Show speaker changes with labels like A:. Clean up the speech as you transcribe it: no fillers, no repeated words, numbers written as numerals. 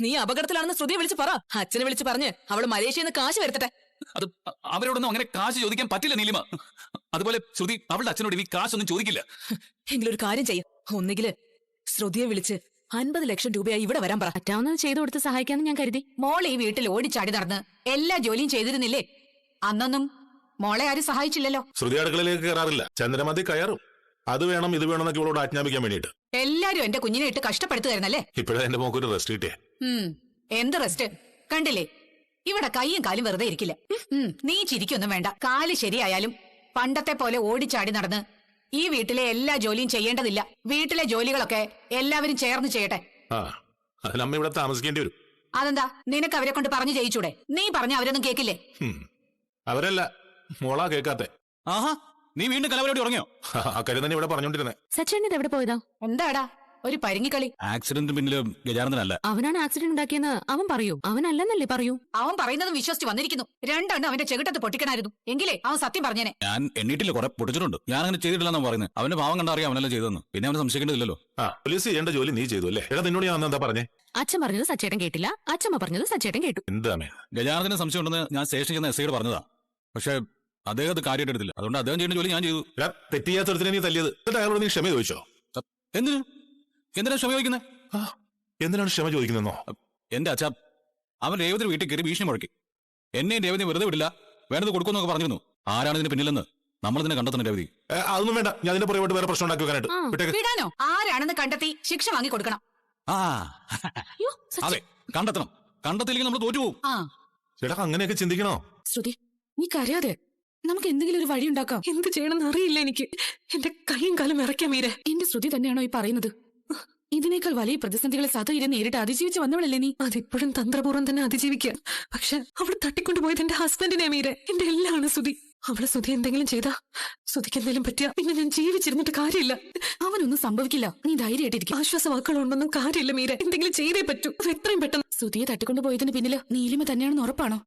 A: നീ അപകടത്തിലാണെന്ന് ശ്രുതിയെ വിളിച്ച് പറ. അച്ഛനെ വിളിച്ച് പറഞ്ഞ് അവള് മലേഷ്യയിൽ നിന്ന് കാശ് വരുത്തട്ടെ.
B: അത് അവരോടൊന്നും അങ്ങനെ കാശ് ചോദിക്കാൻ പറ്റില്ല നീലിമ. അതുപോലെ ശ്രുതി അവളുടെ അച്ഛനോട് ഇനി കാശൊന്നും ചോദിക്കില്ല.
A: എങ്കിലൊരു കാര്യം ചെയ്യും. ഒന്നുകില് ശ്രുതിയെ വിളിച്ച് 50 ലക്ഷം രൂപയായി ഇവിടെ വരാൻ പറ.
C: പറ്റാവുന്നത് ചെയ്തു കൊടുത്ത് സഹായിക്കാന്ന് ഞാൻ കരുതി.
D: മോൾ ഈ വീട്ടിൽ ഓടിച്ചാടി നടന്ന് എല്ലാ ജോലിയും ചെയ്തിരുന്നില്ലേ? അന്നൊന്നും മോളെ ആരും സഹായിച്ചില്ലല്ലോ.
E: ശ്രുതി അടുക്കളയിലേക്ക് കയറാറില്ല, ചന്ദ്രമതി കയറും. അത് വേണം ഇത് വേണമെന്നൊക്കെ ഇവളോട് ആജ്ഞാപിക്കാൻ വേണ്ടിട്ട്
D: എല്ലാരും എന്റെ കുഞ്ഞിനെ ഇട്ട് കഷ്ടപ്പെടുത്തുകായിരുന്നല്ലേ?
E: ഇപ്പോഴേ എന്റെ മോക്കൊരു റെസ്റ്റ് കിട്ടിയേ.
D: എന്ത് റെസ്റ്റ്? കണ്ടില്ലേ, ഇവിടെ കൈയും കാലും വെറുതെ ഇരിക്കില്ല. നീ ചിരിക്കൊന്നും വേണ്ട. കാല് ശരിയായാലും പണ്ടത്തെ പോലെ ഓടിച്ചാടി നടന്ന് ഈ വീട്ടിലെ എല്ലാ ജോലിയും ചെയ്യേണ്ടതില്ല. വീട്ടിലെ ജോലികളൊക്കെ എല്ലാവരും ചേർന്ന് ചെയ്യട്ടെ.
E: അതിനമ്മ ഇവിടെ താമസിക്കേണ്ടി വരും.
D: അതെന്താ, നിനക്ക് അവരെ കൊണ്ട് പറഞ്ഞു ചെയ്യിച്ചൂടെ? നീ പറഞ്ഞ അവരൊന്നും കേക്കില്ലേ?
E: അവരല്ല, മോളാ കേക്കാത്തെ.
B: ആഹാ, നീ വീണ്ടും കലവരോട് ഉറങ്ങിയോ?
E: ആ കാര്യം തന്നെ ഇവിടെ പറഞ്ഞോണ്ടിരുന്നേ.
C: സച്ചേട്ടൻ എവിടെ പോയതാ?
D: എന്താടാ ഒരു പരിങ്ങിക്കളി?
B: ആക്സിഡന്റ് പിന്നില് ഗജാനന്ദനല്ല.
C: അവനാണ് ആക്സിഡന്റ് ഉണ്ടാക്കിയെന്ന് അവൻ പറയൂ. അവനല്ലെന്നല്ലേ പറയൂ?
D: അവൻ പറയുന്നതും വിശ്വസിച്ച് വന്നിരിക്കുന്നു. രണ്ടെണ്ണം അവന്റെ ചെകിട്ടത്ത് പൊട്ടിക്കണായിരുന്നു. എങ്കിലേ അവൻ സത്യം പറഞ്ഞേനെ.
B: ഞാൻ എണ്ണീട്ടില്ല, കുറെ പൊട്ടിച്ചിട്ടുണ്ട്. ഞാൻ അങ്ങനെ ചെയ്തിട്ടില്ലെന്നാ പറയുന്നത്. അവന്റെ ഭാവം കണ്ടറിയാം അവനല്ല ചെയ്തെന്ന്. പിന്നെ അവനെ സംശയിക്കേണ്ടതില്ലല്ലോ.
E: പോലീസ് ചെയ്യേണ്ട ജോലി നീ ചെയ്തു അല്ലേ? എടാ നിന്നോട് ഞാൻ എന്താ പറഞ്ഞേ?
C: അച്ഛൻ പറഞ്ഞത് സച്ചേട്ടൻ കേട്ടില്ല, അച്ഛമ്മ പറഞ്ഞത് സച്ചേട്ടൻ കേട്ടു.
E: എന്താ
B: ഗജാനന്ദന് സംശയം ഉണ്ടെന്ന് ഞാൻ സ്റ്റേഷനിൽ ചെന്ന എസ്ഐയോട് പറഞ്ഞതാ. പക്ഷെ അദ്ദേഹം അത് കാര്യമായിട്ട് എടുത്തില്ല. അതുകൊണ്ട് അദ്ദേഹം ചെയ്യുന്ന ജോലി ഞാൻ ചെയ്തു.
E: തെറ്റിയാത്തൊരുത്തിനെ നീ തല്ലിയത്. എന്നിട്ട് അയാളോട് നീ ക്ഷമ ചോദിച്ചോ?
B: എന്തിനാ ക്ഷമ ചോദിക്കുന്നത്?
E: എന്തിനാണ് ക്ഷമ ചോദിക്കുന്നോ?
B: എന്റെ അച്ഛാ, അവൻ രേവതി വീട്ടിൽ കയറി ഭീഷണി മുഴക്കി. എന്നെയും രേവതി വെറുതെ വിടില്ല, വേണ്ടത് കൊടുക്കുമെന്നൊക്കെ പറഞ്ഞിരുന്നു. ആരാണ് ഇതിന് പിന്നിലെന്ന് നമ്മൾ ഇതിനെ കണ്ടെത്തണം. രേവതി
E: അതൊന്നും വേണ്ട. ഞാൻ ഇതിന്റെ പുറകോട്ട് വേറെ പ്രശ്നം ഉണ്ടാക്കി വെക്കാനായിട്ട്
D: വിടാനോ? ആരാണെന്ന് കണ്ടെത്തി ശിക്ഷ വാങ്ങി കൊടുക്കണം.
B: അതെ, കണ്ടെത്തണം. കണ്ടെത്തിയില്ലെങ്കിൽ നമ്മൾ തോറ്റുപോകും.
E: ചേട്ടാ അങ്ങനെയൊക്കെ ചിന്തിക്കണോ?
A: ശ്രുതി, നീ കരയാതെ. നമുക്ക് എന്തെങ്കിലും ഒരു വഴി ഉണ്ടാക്കാം. എന്ത് ചെയ്യണമെന്ന് അറിയില്ല എനിക്ക്. എന്റെ കൈയും കാലും വിറയ്ക്കാൻ മീരെ. എന്റെ ശ്രുതി തന്നെയാണോ ഈ പറയുന്നത്? ഇതിനേക്കാൾ വലിയ പ്രതിസന്ധികളെ സതയിരെ നേരിട്ട് അതിജീവിച്ച് വന്നവളല്ലേ നീ? അതിപ്പോഴും തന്ത്രപൂർവ്വം തന്നെ അതിജീവിക്കുക. പക്ഷെ അവൾ തട്ടിക്കൊണ്ടുപോയത് എന്റെ ഹസ്ബൻഡിനെ മീരെ. എന്റെ എല്ലാമാണ് ശ്രുതി. അവളെ ശ്രുതി എന്തെങ്കിലും ചെയ്താ, ശ്രുതിക്ക് എന്തെങ്കിലും പറ്റിയ പിന്നെ ഞാൻ ജീവിച്ചിരുന്നിട്ട് കാര്യമില്ല. അവനൊന്നും സംഭവിക്കില്ല. നീ ധൈര്യമായിട്ടിരിക്കും. ആശ്വാസവാക്കുകളൊണ്ടൊന്നും കാര്യമില്ല മീരെ. എന്തെങ്കിലും ചെയ്തേ പറ്റൂ. എത്രയും പെട്ടെന്ന്. ശ്രുതിയെ തട്ടിക്കൊണ്ടുപോയതിന് പിന്നില് നീലിമ തന്നെയാണെന്ന് ഉറപ്പാണോ?